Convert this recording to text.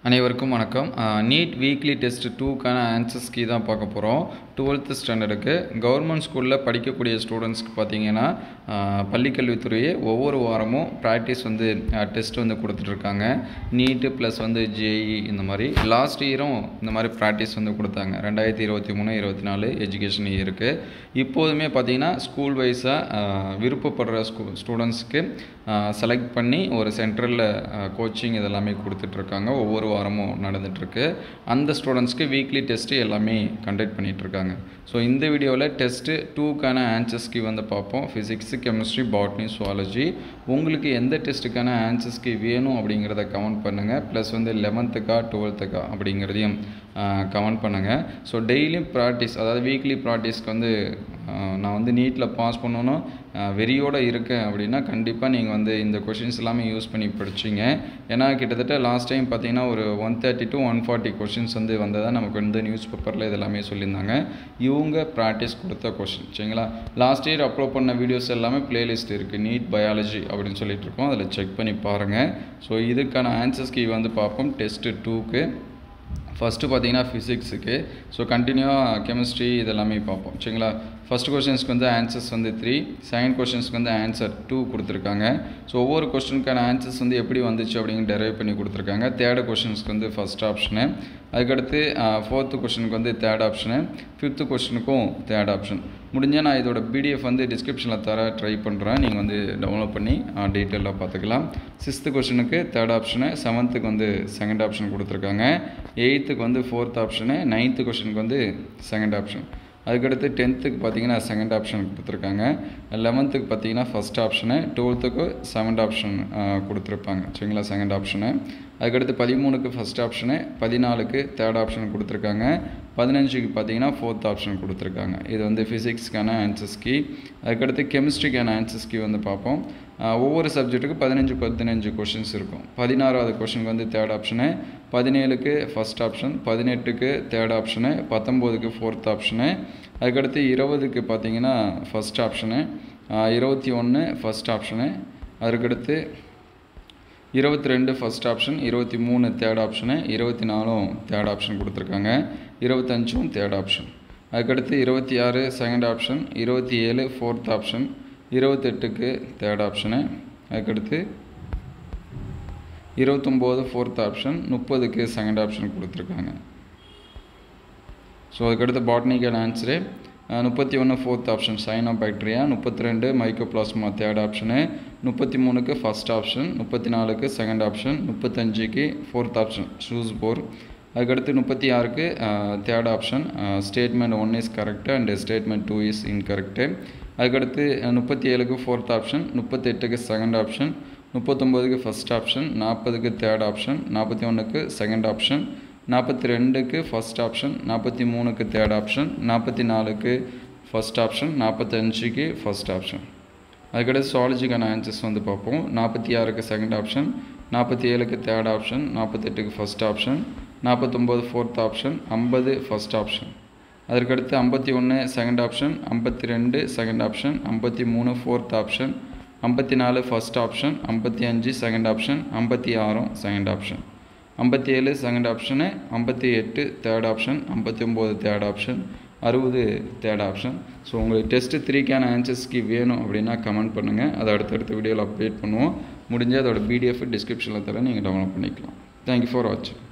அனைவருக்கும் வணக்கம். NEET weekly test 2க்கான ஆன்சர்ஸ் கீ தான் பார்க்க போகிறோம். 12th ஸ்டாண்டர்டுக்கு கவர்மெண்ட் ஸ்கூலில் படிக்கக்கூடிய ஸ்டூடெண்ட்ஸ்க்கு பார்த்தீங்கன்னா பள்ளிக்கல்வித்துறையே ஒவ்வொரு வாரமும் ப்ராக்டிஸ் டெஸ்ட் கொடுத்துட்ருக்காங்க. நீட்டு ப்ளஸ் ஜேஇ இந்த மாதிரி லாஸ்ட் இயரும் இந்த மாதிரி ப்ராக்டிஸ் கொடுத்தாங்க. 2023-24 எஜுகேஷன் இயருக்கு. இப்போதுமே பார்த்தீங்கன்னா ஸ்கூல் வைஸாக விருப்பப்படுற ஸ்டூடெண்ட்ஸ்க்கு செலக்ட் பண்ணி ஒரு சென்ட்ரலில் கோச்சிங் இதெல்லாமே கொடுத்துட்ருக்காங்க. ஒவ்வொரு வாரமும் நடந்துகிட்ருக்கு. அந்த ஸ்டூடெண்ட்ஸ்க்கு வீக்லி டெஸ்ட்டு எல்லாமே கண்டக்ட் பண்ணிகிட்ருக்காங்க. ஸோ இந்த வீடியோவில் டெஸ்ட்டு 2க்கான ஆன்சர்ஸ் கீ பார்ப்போம். Physics, chemistry, botany, zoology. உங்களுக்கு எந்த டெஸ்ட்டுக்கான ஆன்சர்ஸ் கீ வேணும் அப்படிங்கிறத கமெண்ட் பண்ணுங்கள். ப்ளஸ் 11th-க்கா 12th-க்கா அப்படிங்கிறதையும் கமெண்ட் பண்ணுங்கள். ஸோ டெய்லியும் ப்ராக்டிஸ், அதாவது வீக்லி ப்ராக்டிஸ்க்கு நான் நீட்டில் பாஸ் பண்ணணும் வெறியோடு இருக்கேன் அப்படின்னா கண்டிப்பாக நீங்கள் இந்த கொஷின்ஸ் எல்லாமே யூஸ் பண்ணி படிச்சிங்க. ஏன்னா கிட்டத்தட்ட லாஸ்ட் டைம் பார்த்தீங்கன்னா ஒரு 130 to 140 கொஷின்ஸ் வந்ததாக நமக்கு நியூஸ் பேப்பரில் இதெல்லாமே சொல்லியிருந்தாங்க. இவங்க ப்ராக்டிஸ் கொடுத்த கொஷின் சரிங்களா. லாஸ்ட் இயர் அப்லோட் பண்ண வீடியோஸ் எல்லாமே பிளேலிஸ்ட் இருக்குது. நீட் பயாலஜி அப்படின்னு சொல்லிட்டு இருக்கோம், அதில் செக் பண்ணி பாருங்கள். ஸோ இதுக்கான ஆன்சர்ஸ் கீ பார்ப்போம். டெஸ்ட்டு 2க்கு ஃபஸ்ட்டு பார்த்தீங்கன்னா ஃபிசிக்ஸுக்கு. ஸோ கண்டினியூவாக கெமிஸ்ட்ரி இதெல்லாமே பார்ப்போம் சரிங்களா. ஃபஸ்ட் கொஷின்ஸ்க்கு ஆன்சர்ஸ் 3, செகண்ட் கொஷின்ஸ்க்கு ஆன்சர் 2 கொடுத்துருக்காங்க. ஸோ ஒவ்வொரு கொஸ்டினுக்கான ஆன்சர்ஸ் எப்படி வந்துச்சு அப்படிங்கிற டெரைவ் பண்ணி கொடுத்துருக்காங்க. தேர்டு கொஷின்ஸ்க்கு ஃபஸ்ட் ஆப்ஷனு, அதுக்கடுத்து ஃபோர்த்து கொஷினுக்கு தேர்ட் ஆப்ஷனு, ஃபிஃப்த்து கொஷினுக்கும் தேர்ட் ஆப்ஷன். முடிஞ்சால் நான் இதோட பிடிஎஃப் டிஸ்கிரிப்ஷனில் தர ட்ரை பண்ணுறேன். நீங்கள் டவுன்லோட் பண்ணி டீட்டெயிலாக பார்த்துக்கலாம். சிக்ஸ்த்து கொஷினுக்கு தேர்ட் ஆப்ஷனு, செவன்த்துக்கு செகண்ட் ஆப்ஷன் கொடுத்துருக்காங்க. எயித்துக்கு ஃபோர்த் ஆப்ஷனு, நைன்த்து கொஷினுக்கு செகண்ட் ஆப்ஷன். அதுக்கடுத்து 10th-க்கு பார்த்தீங்கன்னா செகண்ட் ஆப்ஷன் கொடுத்துருக்காங்க. 11th-க்கு பார்த்தீங்கன்னா ஃபஸ்ட் ஆப்ஷனு, 12th-க்கு செகண்ட் ஆப்ஷன் கொடுத்துருப்பாங்க சரிங்களா, செகண்ட் ஆப்ஷனு. அதுக்கடுத்து 13க்கு ஃபஸ்ட் ஆப்ஷனு, 14க்கு தேர்ட் ஆப்ஷன் கொடுத்துருக்காங்க. 15க்கு பார்த்தீங்கன்னா ஃபோர்த் ஆப்ஷன் கொடுத்துருக்காங்க. இது ஃபிசிக்ஸ்க்கான ஆன்சர்ஸ் கீ. அதுக்கடுத்து கெமிஸ்ட்ரிக்கான ஆன்சர்ஸ் கீ பார்ப்போம். ஒவ்வொரு சப்ஜெக்ட்டுக்கு 15 கொஷின்ஸ் இருக்கும். 16வது கொஷினுக்கு தேர்ட் ஆப்ஷனு, 17க்கு ஃபஸ்ட் ஆப்ஷன், 18க்கு தேர்ட் ஆப்ஷனு, 19க்கு ஃபோர்த் ஆப்ஷனு. அதுக்கடுத்து 20க்கு பார்த்தீங்கன்னா ஃபஸ்ட் ஆப்ஷனு, 21 ஃபஸ்ட் ஆப்ஷனு. அதுக்கடுத்து 22 first option, 23 third option, 24 third option கொடுத்துருக்காங்க. 25 தேர்ட் ஆப்ஷன். அதுக்கடுத்து 26 செகண்ட் ஆப்ஷன், 27 ஃபோர்த் ஆப்ஷன், 28க்கு தேர்ட் ஆப்ஷனு. அதுக்கடுத்து 29 ஃபோர்த் ஆப்ஷன், 30க்கு செகண்ட் ஆப்ஷன் கொடுத்துருக்காங்க. ஸோ அதுக்கடுத்து பாட்னிக்கான answer 31 fourth option cyanobacteria, 32 mycoplasma third option, 33க்கு ஃபஸ்ட் ஆப்ஷன், 34க்கு செகண்ட் ஆப்ஷன், 35க்கு ஃபோர்த் ஆப்ஷன் ஷூஸ்போர். அதுக்கடுத்து 36க்கு third option statement 1 is correct and statement 2 is incorrect. அதுக்கடுத்து 37க்கு ஃபோர்த் ஆப்ஷன், 38க்கு செகண்ட் ஆப்ஷன், 39க்கு ஃபஸ்ட் ஆப்ஷன், 40க்கு தேர்ட் ஆப்ஷன், 41க்கு செகண்ட் ஆப்ஷன், 42க்கு ஃபஸ்ட் ஆப்ஷன், 43க்கு தேர்ட் ஆப்ஷன், 44க்கு ஃபஸ்ட் ஆப்ஷன், 45க்கு ஃபஸ்ட் ஆப்ஷன். அதுக்கடுத்து சுவாலஜிக்கான ஆன்சர்ஸ் பார்ப்போம். 46க்கு செகண்ட் ஆப்ஷன், 47க்கு தேர்ட் ஆப்ஷன், 48க்கு first option, 49 fourth option, 50 first option. அதற்கடுத்து 51 second option, 52 second option, 53 fourth option, 54 first option, 55 second option, 56 second option, 57 second option, 58 third option, 59 third option, 60 third option. So உங்களுக்கு test 3க்கான ஆன்சர்ஸ்க்கு வேணும் அப்படின்னா comment பண்ணுங்கள். அதை அடுத்தடுத்த வீடியோவில் update பண்ணுவோம். முடிஞ்சால் அதோட பிடிஎஃப் டிஸ்கிரிப்ஷனில் தர நீங்கள் டவுன்லோட் பண்ணிக்கலாம். தேங்க்யூ ஃபார் வாட்சிங்.